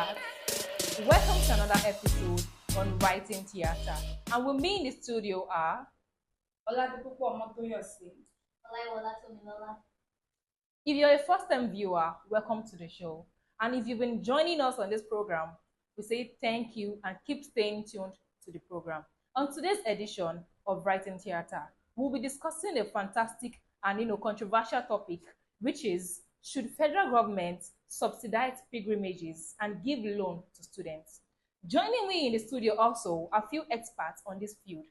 back. Welcome to another episode on Writing Theatre. And with me in the studio are If you're a first-time viewer, welcome to the show. And if you've been joining us on this program, we say thank you and keep staying tuned to the program. On today's edition of Writing Theatre, we'll be discussing a fantastic and controversial topic, which is, should federal government subsidize pilgrimages and give loan to students? Joining me in the studio also are a few experts on this field.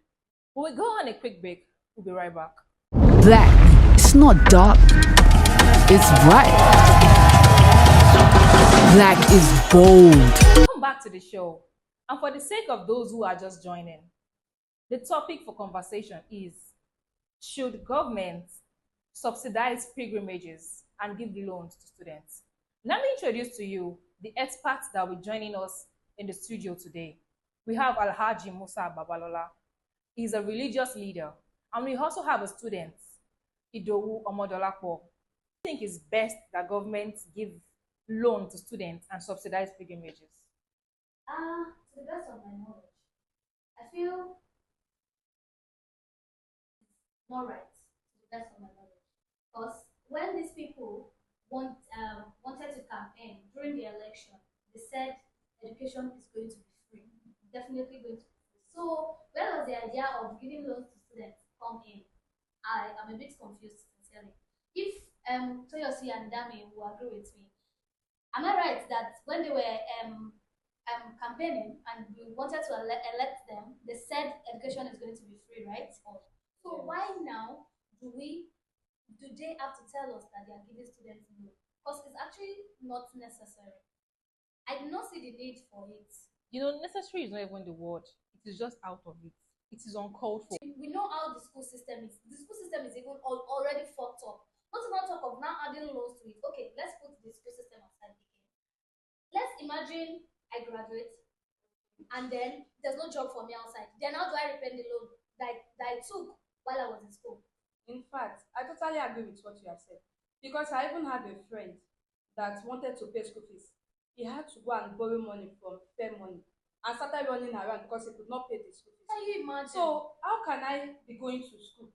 We will go on a quick break. We'll be right back. Black, it's not dark, it's bright. Black is bold. Welcome back to the show. And for the sake of those who are just joining, the topic for conversation is, should government subsidize pilgrimages and give loans to students? Let me introduce to you the experts that will be joining us in the studio today. We have Alhaji Musa Babalola. He's a religious leader. And we also have a student, Idowu Omodolapo. I think it's best that government give loan to students and subsidize pilgrimages. To the best of my knowledge, I feel it's not right. To the best of my knowledge, because when these people wanted to campaign during the election, they said education is going to be free, definitely going to be free. So where was the idea of giving loans to students come in? I am a bit confused, sincerely. If Toyosi and Dami will agree with me, am I right that when they were campaigning and we wanted to elect them, they said education is going to be free, right? So why now do they have to tell us that they are giving students loan? Because it's actually not necessary. I do not see the need for it. Necessary is not even the word. It is just out of it. It is uncalled for. We know how the school system is. The school system is even already fucked up. Not to not talk of now adding loans to it. Okay, let's put the school system aside again. Let's imagine I graduate and then there's no job for me outside. Then how do I repay the loan that I took while I was in school? In fact, I totally agree with what you have said, because I even have a friend that wanted to pay school fees. He had to go and borrow money from fair money and started running around because he could not pay the school fees. Can you imagine? So how can I be going to school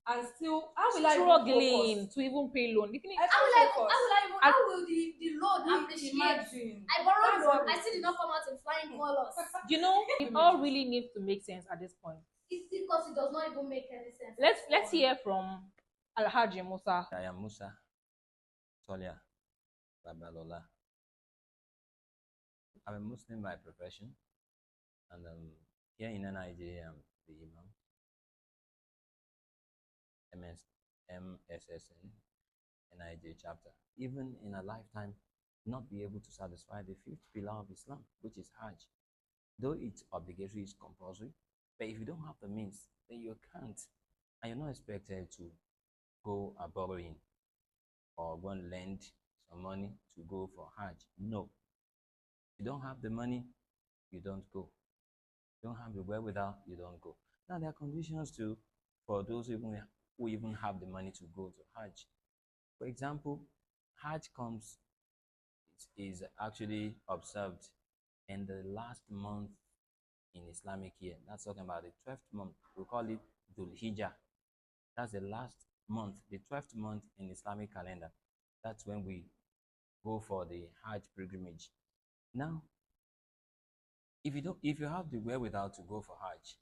and still, how will I struggling to even pay loan? How will the loan appreciate? Imagine. I borrowed loan, I still did not come out in flying colors. It all really needs to make sense at this point. It's because it does not even make any sense. Let's hear from Alhaji Musa. I am Musa Tolia Babalola. I'm a Muslim by profession, and here in Nigeria, I'm the Imam, MSSN, NIJ chapter. Even in a lifetime, not be able to satisfy the fifth pillar of Islam, which is Hajj. Though it's obligatory, it's compulsory, but if you don't have the means, then you can't, and you're not expected to go a borrowing or go and lend some money to go for Hajj. No. You don't have the money, you don't go. You don't have the wherewithal, you don't go. Now there are conditions too for those who even have the money to go to Hajj. For example, Hajj is actually observed in the last month in Islamic year. That's talking about the 12th month. We call it Dhul Hijjah. That's the last month, the 12th month in Islamic calendar. That's when we go for the Hajj pilgrimage. Now, if you have the wherewithal to go for Hajj,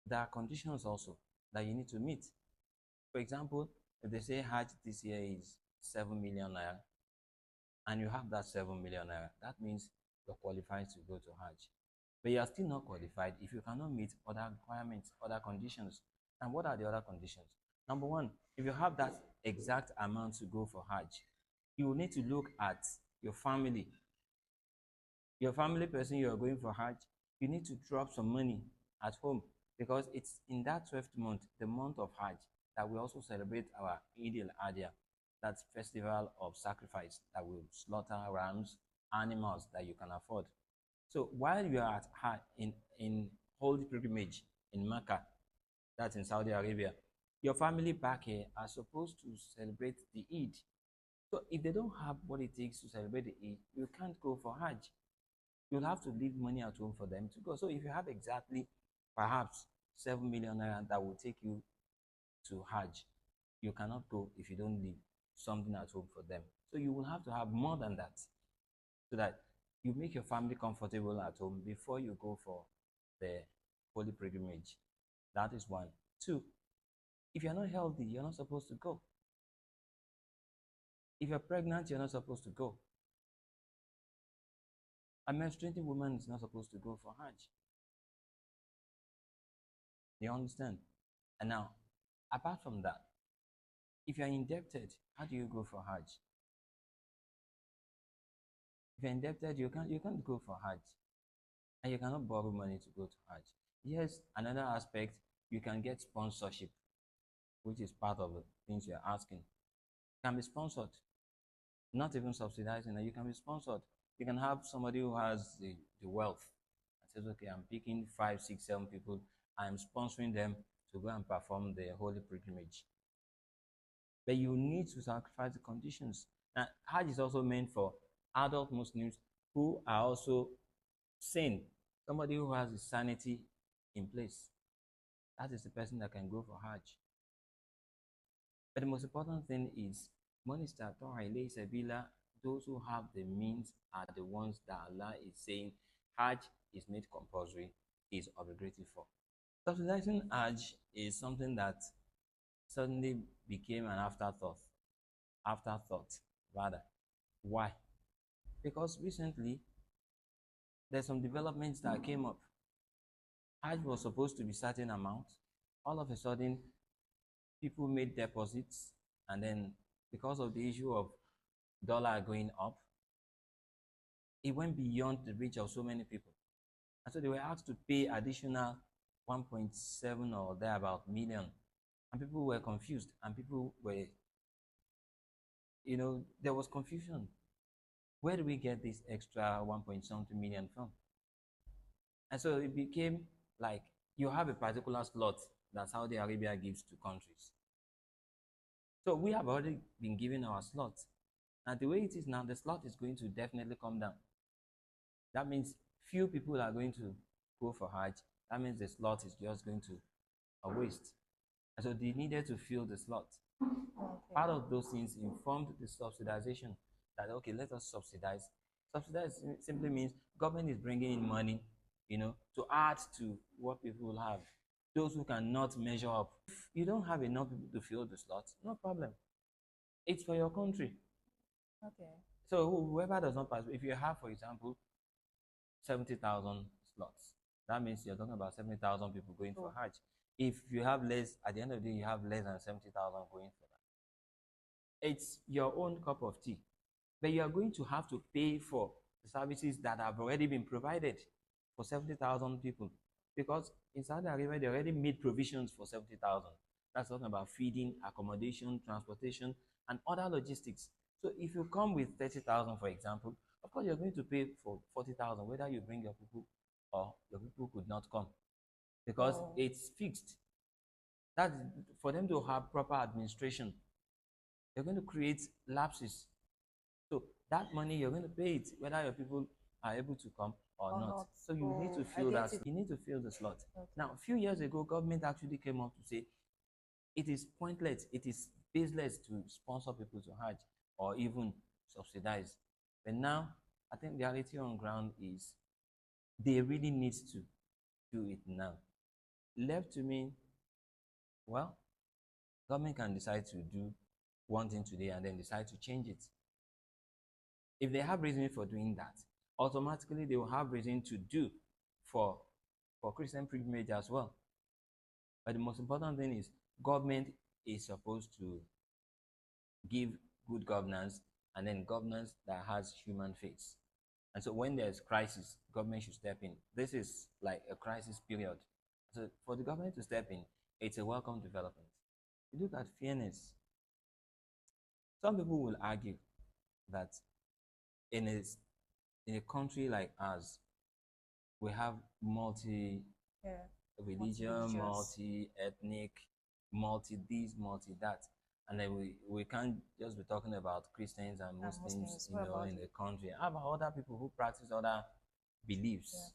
there are conditions also that you need to meet. For example, if they say Hajj this year is 7 million naira, and you have that 7 million naira, that means you're qualified to go to Hajj. But you are still not qualified if you cannot meet other requirements, other conditions. And what are the other conditions? Number one, if you have that exact amount to go for Hajj, you will need to look at your family. Your family person you are going for Hajj, you need to drop some money at home, because it's in that 12th month, the month of Hajj, that we also celebrate our Eid al-Adha, that festival of sacrifice, that we slaughter rams, animals that you can afford. So while you are at Hajj in holy pilgrimage in Mecca, that's in Saudi Arabia, your family back here are supposed to celebrate the Eid. So if they don't have what it takes to celebrate the Eid, you can't go for Hajj. You'll have to leave money at home for them to go. So if you have exactly perhaps 7 million naira that will take you to Hajj, you cannot go if you don't leave something at home for them. So you will have to have more than that so that you make your family comfortable at home before you go for the holy pilgrimage. That is one. Two, if you're not healthy, you're not supposed to go. If you're pregnant, you're not supposed to go. A menstruating woman is not supposed to go for Hajj. You understand? And now, apart from that, if you're indebted, how do you go for Hajj? If you're indebted, you can't go for Hajj. And you cannot borrow money to go to Hajj. Yes, another aspect, you can get sponsorship, which is part of the things you're asking. Can be sponsored, not even subsidizing, and you can be sponsored. You can have somebody who has the wealth and says, okay, I'm picking 5, 6, 7 people, I'm sponsoring them to go and perform the holy pilgrimage. But you need to sacrifice the conditions. Now, Hajj is also meant for adult Muslims who are also sane, somebody who has his sanity in place. That is the person that can go for Hajj. But the most important thing is, those who have the means are the ones that Allah is saying Hajj is made compulsory, is obligatory for. Subsidizing Hajj is something that suddenly became an afterthought. Rather. Why? Because recently there's some developments that came up. Hajj was supposed to be certain amount. All of a sudden, people made deposits, and then because of the issue of dollar going up, it went beyond the reach of so many people. And so they were asked to pay additional 1.7 or thereabout million. And people were confused, and people were, there was confusion. Where do we get this extra 1.something million from? And so it became like you have a particular slot that Saudi Arabia gives to countries. So we have already been given our slot. And the way it is now, the slot is going to definitely come down. That means few people are going to go for Hajj. That means the slot is just going to waste. And so they needed to fill the slot. Okay. Part of those things informed the subsidization that, okay, let us subsidize. Subsidize simply means government is bringing in money, to add to what people will have. Those who cannot measure up. If you don't have enough people to fill the slots, no problem. It's for your country. Okay. So whoever does not pass, if you have, for example, 70,000 slots, that means you're talking about 70,000 people going for Hajj. If you have less, at the end of the day, you have less than 70,000 going for that. It's your own cup of tea. But you are going to have to pay for the services that have already been provided for 70,000 people. Because in Saudi Arabia, they already made provisions for 70,000. That's talking about feeding, accommodation, transportation, and other logistics. So if you come with 30,000, for example, of course you're going to pay for 40,000, whether you bring your people or your people could not come, because it's fixed. That for them to have proper administration, they're going to create lapses. So that money you're going to pay it, whether your people are able to come or not. So you need to fill that. You need to fill the slot. Okay. Now, a few years ago, government actually came up to say it is pointless, it is baseless to sponsor people to Hajj or even subsidize. But now, I think the reality on ground is they really need to do it now. Left to me, well, government can decide to do one thing today and then decide to change it. If they have reason for doing that, automatically they will have reason to do for Christian pilgrimage as well. But the most important thing is government is supposed to give good governance, and then governance that has human face. And so when there's crisis, government should step in. This is like a crisis period. So for the government to step in, it's a welcome development. You look at fairness. Some people will argue that in a country like ours, we have multi-religion, multi-ethnic, multi-this, multi-that. And then we can't just be talking about Christians and Muslims, in the country. How about other people who practice other beliefs.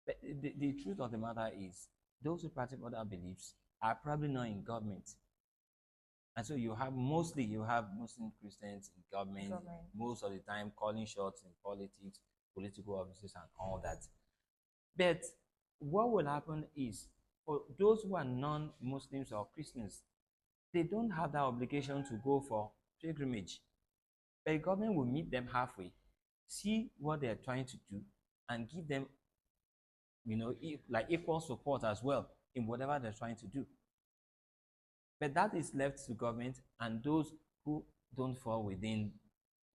But the truth of the matter is, those who practice other beliefs are probably not in government. And so you have Muslim Christians in government, most of the time calling shots in politics, political offices, and all that. But what will happen is, for those who are non-Muslims or Christians, they don't have that obligation to go for pilgrimage. But the government will meet them halfway, see what they're trying to do, and give them, like equal support as well in whatever they're trying to do. But that is left to government and those who don't fall within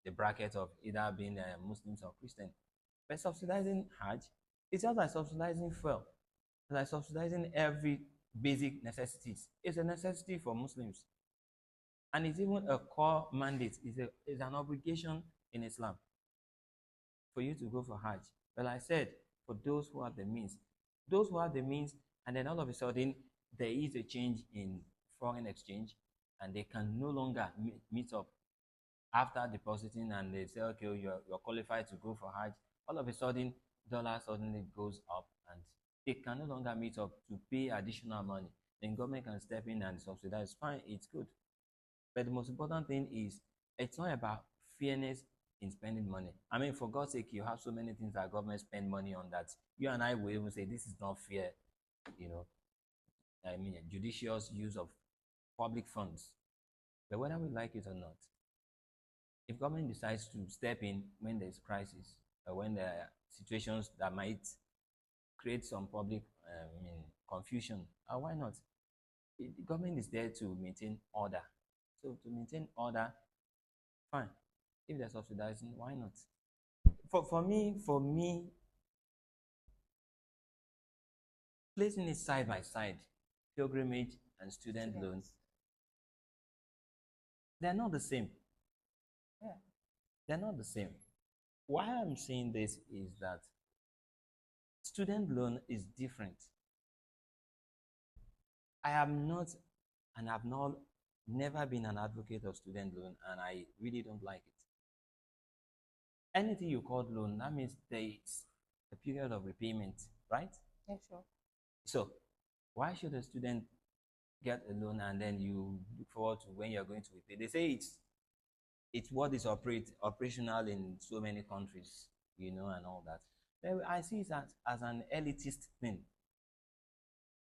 the bracket of either being Muslims or Christian. But subsidizing Hajj, it's just like subsidizing fuel, it's like subsidizing every basic necessities. It's a necessity for Muslims. And it's even a core mandate, it's an obligation in Islam for you to go for Hajj. But like I said, for those who have the means, and then all of a sudden there is a change in foreign exchange, and they can no longer meet up after depositing, and they say, okay, you're qualified to go for Hajj. All of a sudden, dollar suddenly goes up, and they can no longer meet up to pay additional money. Then government can step in and subsidize. Fine, it's good. But the most important thing is, it's not about fairness in spending money. I mean, for God's sake, you have so many things that government spend money on that you and I will even say this is not fair. I mean, judicious use of public funds. But whether we like it or not, if government decides to step in when there's crisis, or when there are situations that might create some public confusion, why not? The government is there to maintain order. So to maintain order, fine. If they're subsidizing, why not? For me, placing it side by side, pilgrimage and student loans, they're not the same. Yeah. They're not the same. Why I'm saying this is that student loan is different. I am not, and I've never been an advocate of student loan, and I really don't like it. Anything you call loan, that means there is a period of repayment, right? Yeah, sure. So why should a student get a loan and then you look forward to when you're going to repay? They say it's what is operational in so many countries, and all that. But I see it as an elitist thing.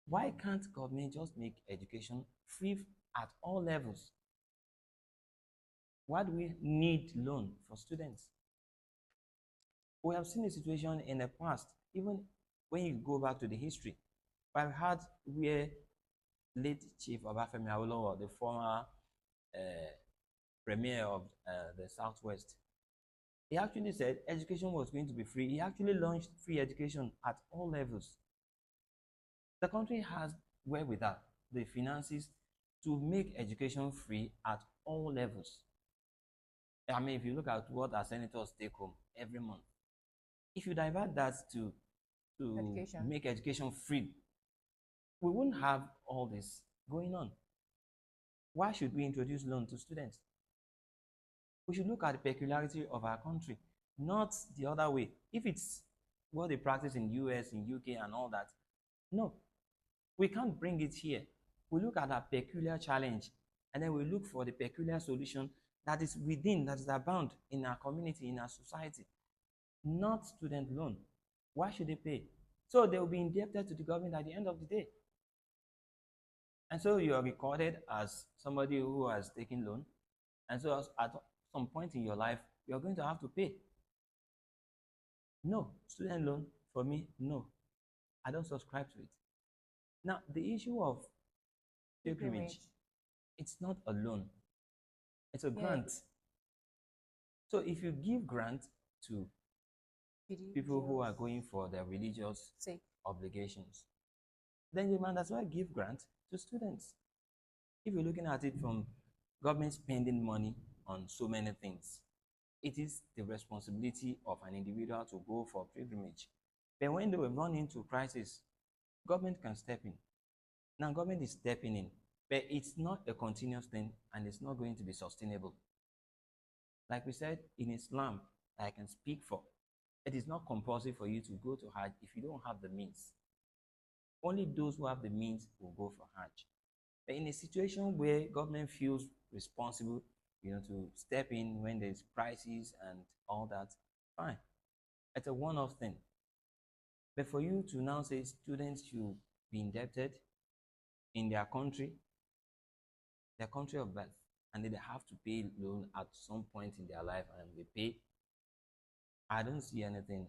Why can't government just make education free at all levels? Why do we need loan for students? We have seen a situation in the past, even when you go back to the history. I've had where late Chief Obafemi Awolowo, the former premier of the Southwest, he actually said education was going to be free. He actually launched free education at all levels. The country has wherewithal, the finances, to make education free at all levels. I mean, if you look at what our senators take home every month, if you divert that to make education free, we wouldn't have all this going on. Why should we introduce loan to students? We should look at the peculiarity of our country, not the other way. If it's what they practice in US, in UK, and all that, no, we can't bring it here. We look at our peculiar challenge, and then we look for the peculiar solution that is abound in our community, in our society, not student loan. Why should they pay? So they will be indebted to the government at the end of the day. And so you are recorded as somebody who has taken loan. And so at some point in your life, you're going to have to pay. No, student loan, for me, no. I don't subscribe to it. Now, the issue of pilgrimage, it's not a loan. It's a grant. So if you give grant to people who are going for their religious obligations, then you might as well give grant to students. If you're looking at it from government spending money on so many things, it is the responsibility of an individual to go for pilgrimage. But when they will run into crisis, government can step in. Now, government is stepping in, but it's not a continuous thing, and it's not going to be sustainable. Like we said, in Islam, I can speak for, It is not compulsory for you to go to Hajj if you don't have the means. Only those who have the means will go for Hajj. But in a situation where government feels responsible, to step in when there's crisis and all that, fine. It's a one-off thing. But for you to now say students should be indebted in their country of birth, and then they have to pay loan at some point in their life, and they pay, I don't see anything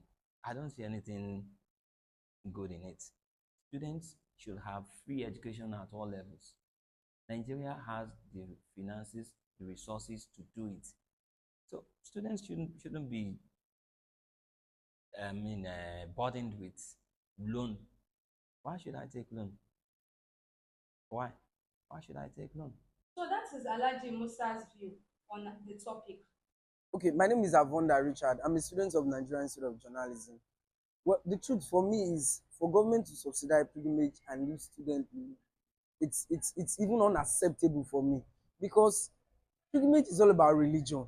good in it. Students should have free education at all levels. Nigeria has the finances, the resources to do it. So students shouldn't be burdened with loan. Why should I take loan? Why? Why should I take loan? So that is Alhaji Musa's view on the topic. Okay, my name is Avonda Richard. I'm a student of Nigerian Institute of Journalism. Well, the truth for me is for government to subsidize pilgrimage and leave student, it's even unacceptable for me, because pilgrimage is all about religion.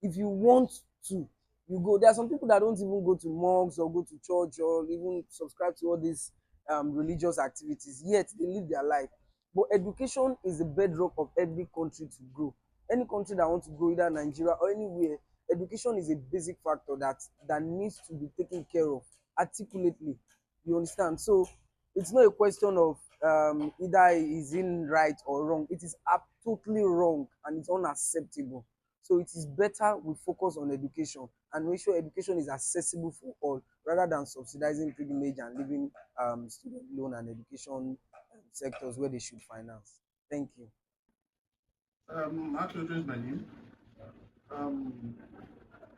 If you want to, you go. There are some people that don't even go to mosques or go to church or even subscribe to all these religious activities, yet they live their life. But education is the bedrock of every country to grow. Any country that wants to grow, either Nigeria or anywhere, education is a basic factor that needs to be taken care of articulately. You understand? So it's not a question of either is in right or wrong. It is totally wrong and it's unacceptable. So it is better we focus on education and make sure education is accessible for all, rather than subsidizing pilgrimage and leaving student loan and education sectors where they should finance. Thank you. Actually, is my name. Um,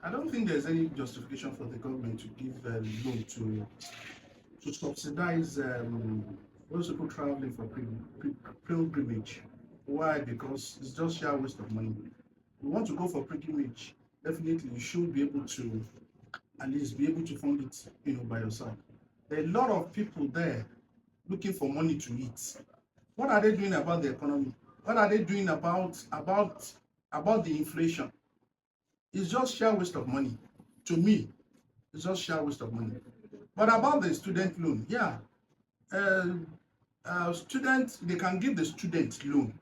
I don't think there's any justification for the government to give loan to subsidize those people traveling for pilgrimage. Why? Because it's just sheer waste of money. You want to go for pilgrimage, definitely you should be able to at least be able to fund it, by yourself. There are a lot of people there looking for money to eat. What are they doing about the economy? What are they doing about the inflation? It's just sheer waste of money. To me, it's just sheer waste of money. But about the student loan, yeah, students, they can give the student loan,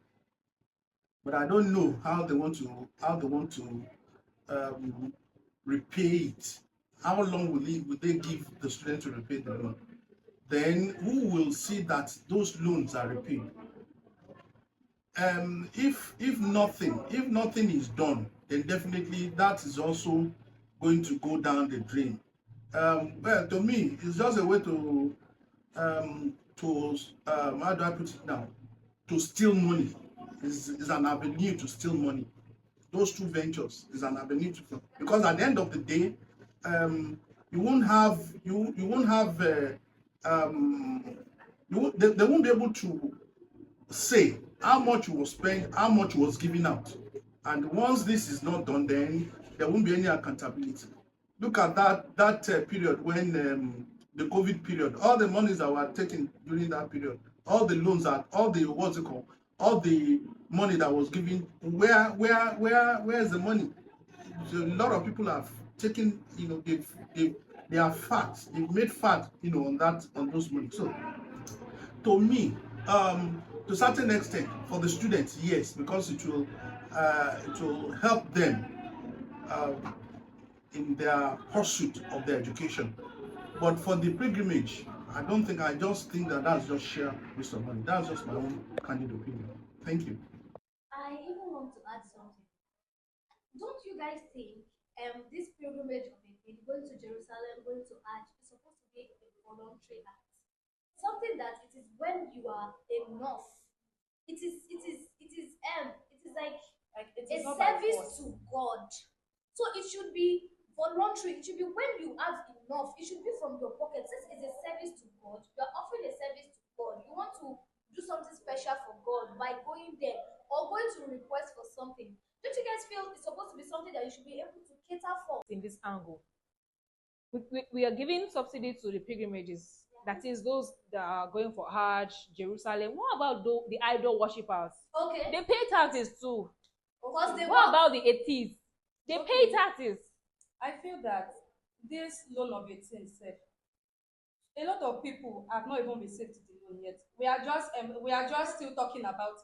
but I don't know how they want to repay it. How long will they give the student to repay the loan? Then who will see that those loans are repaid? If nothing is done, then definitely that is also going to go down the drain. Well, to me, it's just a way to how do I put it now? To steal money is an avenue to steal money. Those two ventures is an avenue to, because at the end of the day, you won't have they won't be able to say how much you will spend, how much was given out. And once this is not done, then there won't be any accountability. Look at that period when the COVID period, all the monies that were taken during that period, all the loans, all the all the money that was given, where is the money? So a lot of people have taken, they are fat, they've made fat, on those money. So to me, to a certain extent, for the students, yes, because it will help them in their pursuit of their education. But for the pilgrimage, I just think that that's just sheer waste of money. That's just my own candid opinion. Thank you. I even want to add something. Don't you guys think this pilgrimage of going to Jerusalem, going to Hajj is supposed to be a voluntary act? Something that it is when you are enough. It is like It a is not by service force. to God. So it should be voluntary. It should be when you have enough. It should be from your pocket. Since it's a service to God, you are offering a service to God. You want to do something special for God by going there or going to request for something. Don't you guys feel it's supposed to be something that you should be able to cater for? In this angle, we are giving subsidy to the pilgrimages. That is those that are going for Hajj, Jerusalem. What about the idol worshippers? Okay. They pay taxes too. Because they What want about the atheists? They pay taxes. I feel that this loan of 18 sef, a lot of people have not even received the loan yet. We are just still talking about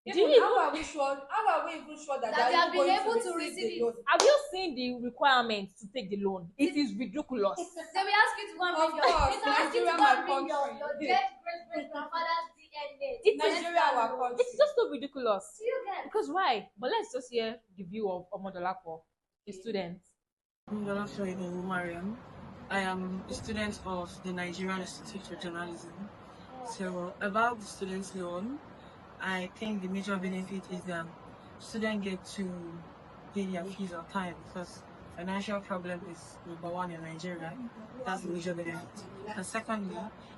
it. Do you Even how even are we sure? How are we even sure that That they they are have even been going able to to receive receive the it. loan? have you seen the requirements to take the loan? It is ridiculous. They will ask you to go and Of bring your. course, They will ask you to Nigeria, go my and bring your country. dead great grandfather's DNA. It is Nigeria, our country. It's just so ridiculous. Do you get? Because why? But let's just hear the view of Omodolapo, a student. Mariam. I am a student of the Nigerian Institute of Journalism. So about the students' loan, I think the major benefit is that students get to pay their fees on time because financial problem is number one in Nigeria. That's the major benefit. And secondly,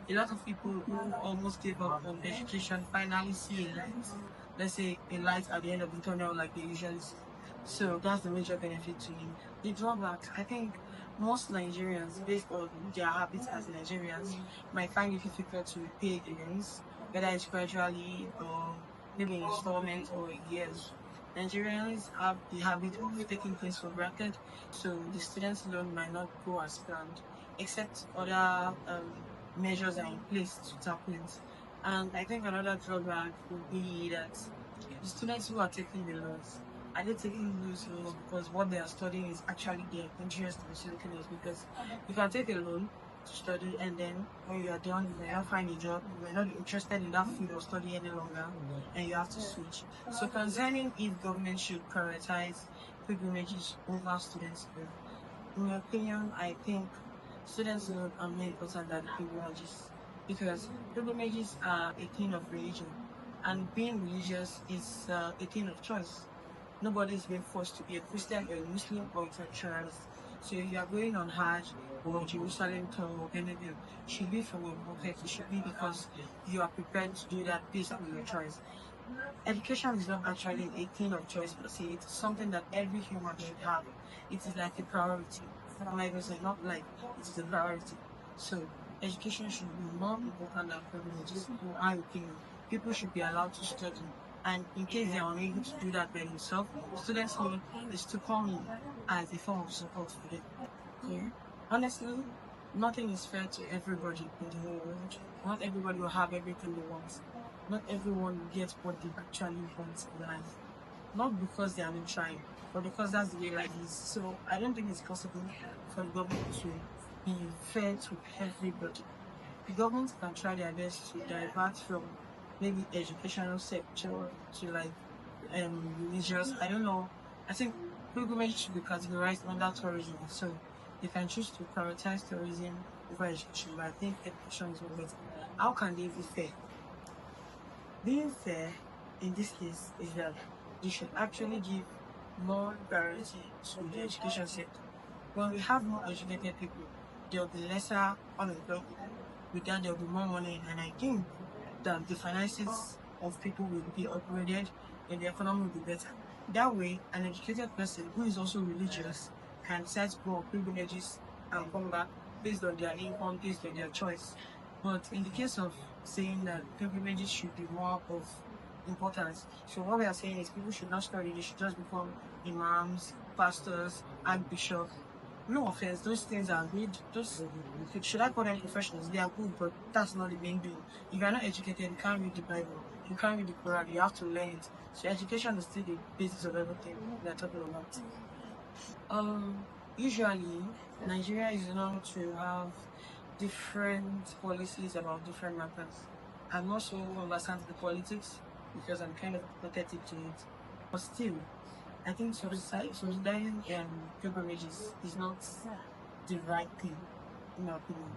a lot of people who almost gave up on education finally see a light. Let's say a light at the end of the tunnel like they usually see. So that's the major benefit to me. The drawback, I think most Nigerians, based on their habits as Nigerians, might find it difficult to repay the loans, whether it's gradually or maybe in installments or in years. Nigerians have the habit of taking things for granted, so the student's loan might not go as planned, except other measures are in place to tackle it. And I think another drawback would be that the students who are taking the loans, are they taking those loans because what they are studying is actually their interest in facilitating it? Because you can take a loan to study and then when you are done, you may not find a job, you may not be interested in that field of study any longer, and you have to switch. So concerning if government should prioritize pilgrimages over students' loan, in my opinion, I think students' loan are more important than pilgrimages because pilgrimages are a thing of religion, and being religious is a thing of choice. Nobody is being forced to be a Christian or a Muslim or a traditionalist. So if you are going on Hajj or Jerusalem tour or anything, it should be from your pocket. It should be because you are prepared to do that based on your choice. Education is not actually a thing of choice per se. It's something that every human should have. It is like a priority. I'm not even saying not like, it is a priority. So education should be more important than privileges, in my opinion. People should be allowed to study. And in case they are unable to do that by themselves, students need is to come in as a form of support for them. Okay? Honestly, nothing is fair to everybody in the whole world. Not everybody will have everything they want. Not everyone will get what they actually want in life. Not because they are not trying, but because that's the way life is. So I don't think it's possible for the government to be fair to everybody. The government can try their best to divert from maybe educational sector to like religious. I don't know. I think pilgrimage should be categorized under tourism. So they can choose to prioritize tourism over education, but I think education is more better. How can they be fair? Being fair in this case is that they should actually give more priority to the education sector. When we have more educated people, there will be lesser unemployed people. With that, there will be more money, and I think that the finances of people will be upgraded and the economy will be better. That way, an educated person who is also religious can decide to go on pilgrimages and come back based on their income, based on their choice. But in the case of saying that pilgrimages should be more of importance, so what we are saying is people should not study, they should just become imams, pastors, archbishops. No offense, those things are good. Those should I call them professionals? They are good, but that's not the main thing. If you're not educated, you can't read the Bible, you can't read the Quran, you have to learn it. So education is still the basis of everything we're talking about. Usually Nigeria is known to have different policies about different matters. I'm not so understand the politics because I'm kind of apathetic to it. But still, I think subsidizing pilgrimages is not the right thing, in my opinion.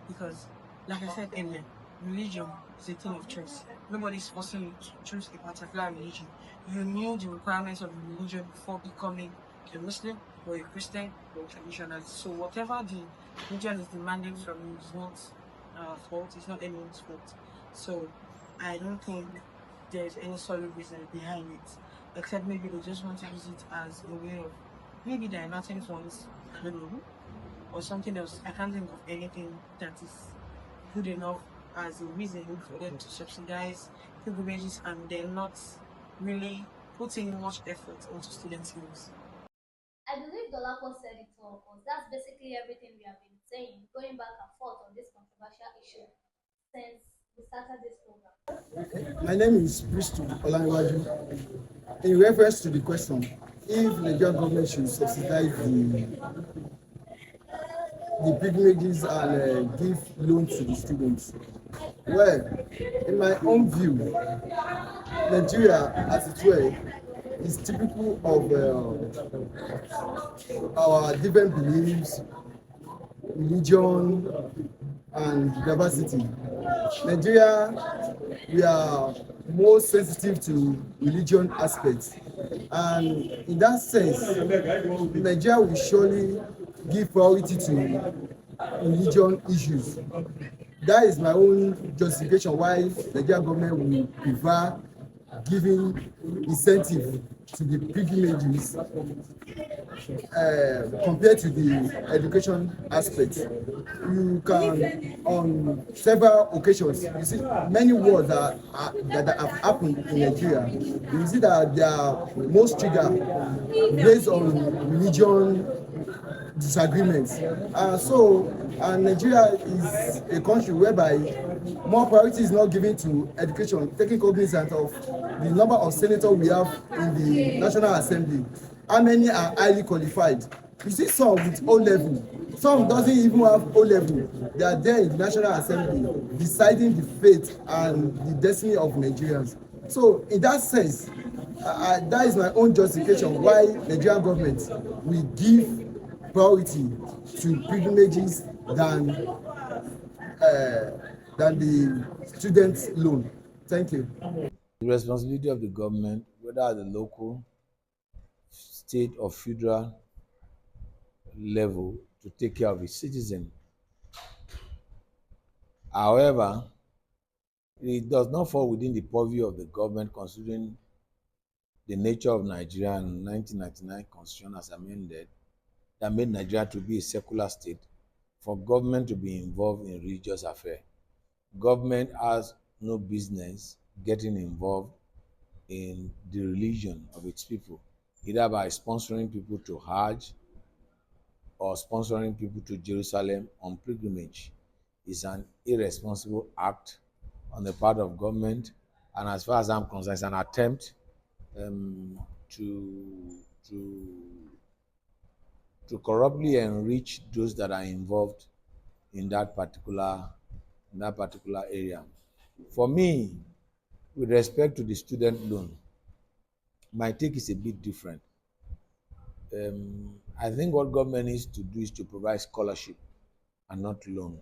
Because, like I said earlier, religion is a thing of choice. Nobody's forcing you to choose a particular religion. You knew the requirements of the religion before becoming a Muslim or a Christian or a traditionalist. So whatever the religion is demanding from you is not our fault, it's not anyone's fault. So I don't think there's any solid reason behind it, except maybe they just want to use it as a way of maybe they're nothing funds, I don't know, or something else. I can't think of anything that is good enough as a reason for them to subsidize pilgrimages and they're not really putting much effort into students' lives. I believe Dolapo said it all, because that's basically everything we have been saying, going back and forth on this controversial issue since we started this program. My name is Bristol Olaniwaju. In reference to the question, if Nigerian government should subsidize the pilgrimages and give loans to the students, well, in my own view, Nigeria, as it were, is typical of our different beliefs, religion, and diversity. Nigeria, we are more sensitive to religion aspects, and in that sense, Nigeria will surely give priority to religion issues. That is my own justification why Nigerian government will prefer giving incentive to the pilgrimages compared to the education aspect. You can, on several occasions, you see many wars that have happened in Nigeria. You see that they are most triggered based on religion disagreements. Nigeria is a country whereby more priority is not given to education, taking cognizance of the number of senators we have in the National Assembly. How many are highly qualified? You see some with O level, some doesn't even have O level. They are there in the National Assembly deciding the fate and the destiny of Nigerians. So in that sense, that is my own justification why Nigerian government will give priority to pilgrimages than the student loan. Thank you. The responsibility of the government, whether at the local, state, or federal level, to take care of its citizens. However, it does not fall within the purview of the government, considering the nature of Nigeria and 1999 Constitution as amended, that made Nigeria to be a secular state, for government to be involved in religious affairs. Government has no business getting involved in the religion of its people, either by sponsoring people to Hajj or sponsoring people to Jerusalem on pilgrimage. Is an irresponsible act on the part of government, and as far as I'm concerned, it's an attempt to to corruptly enrich those that are involved in that particular area. For me, with respect to the student loan, my take is a bit different. I think what government needs to do is to provide scholarship and not loan.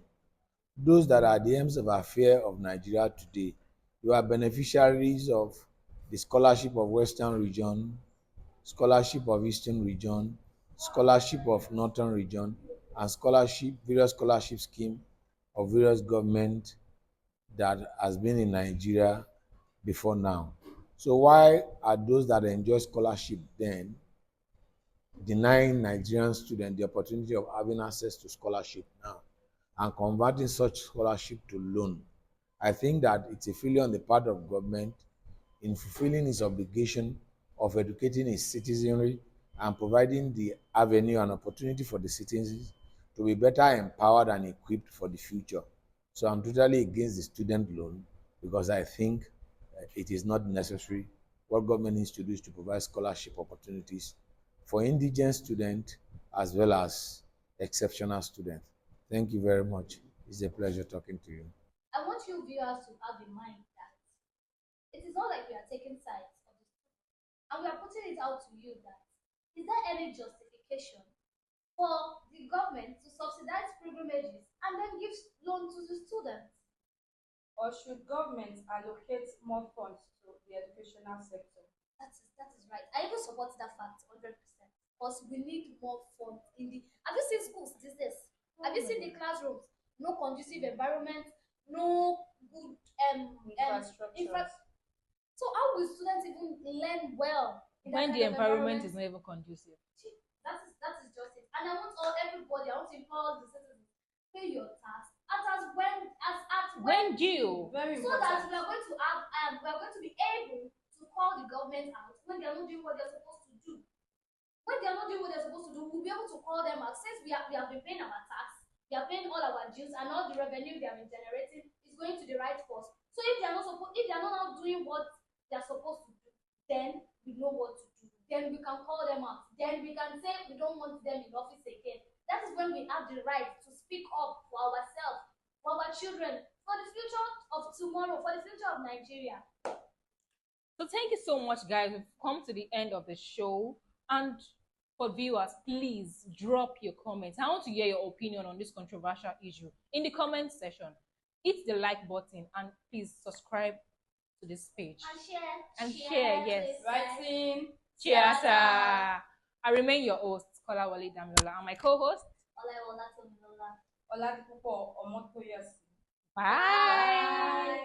Those that are the aims of affair of Nigeria today, you are beneficiaries of the scholarship of Western region, scholarship of Eastern region, scholarship of Northern region, and various scholarship scheme of various government that has been in Nigeria before now. So why are those that enjoy scholarship then denying Nigerian students the opportunity of having access to scholarship now and converting such scholarship to loan? I think that it's a failure on the part of government in fulfilling its obligation of educating its citizenry and providing the avenue and opportunity for the citizens to be better empowered and equipped for the future. So I'm totally against the student loan because I think it is not necessary. What government needs to do is to provide scholarship opportunities for indigent students as well as exceptional students. Thank you very much. It's a pleasure talking to you. I want you viewers to have in mind that it is not like we are taking sides of this, and we are putting it out to you that is there any justification for the government to subsidize pilgrimages and then give loan to the students? Or should government allocate more funds to the educational sector? That is right. I even support that fact 100%. Because we need more funds in the. Have you seen schools these days? Have you seen the classrooms? No conducive environment, no good Infrastructure. So how will students even learn well in that When kind the of environment is not even conducive. That is just it. And I want everybody, I want to implore the citizens, pay your tax When due. Very so important. that we are going to have we are going to be able to call the government out when they are not doing what they're supposed to do. when they are not doing what they're supposed to do, we'll be able to call them out. Since we have been paying our tax, we are paying all our dues, and all the revenue they have been generating is going to the right cause. So if they are not now doing what they are supposed to do, then we know what to do. Then we can call them out. Then we can say we don't want them in office again. That is when we have the right to speak up for ourselves, for our children, for the future of tomorrow, for the future of Nigeria. So thank you so much, guys. We've come to the end of the show. And for viewers, please drop your comments. I want to hear your opinion on this controversial issue in the comment section. Hit the like button and please subscribe to this page. And share, yes. Writing. Cheers. I remain your host, Kolawole Damilola, and my co-host, Olaiwola Tomilola. Oladipupo Omotoyasi. Bye.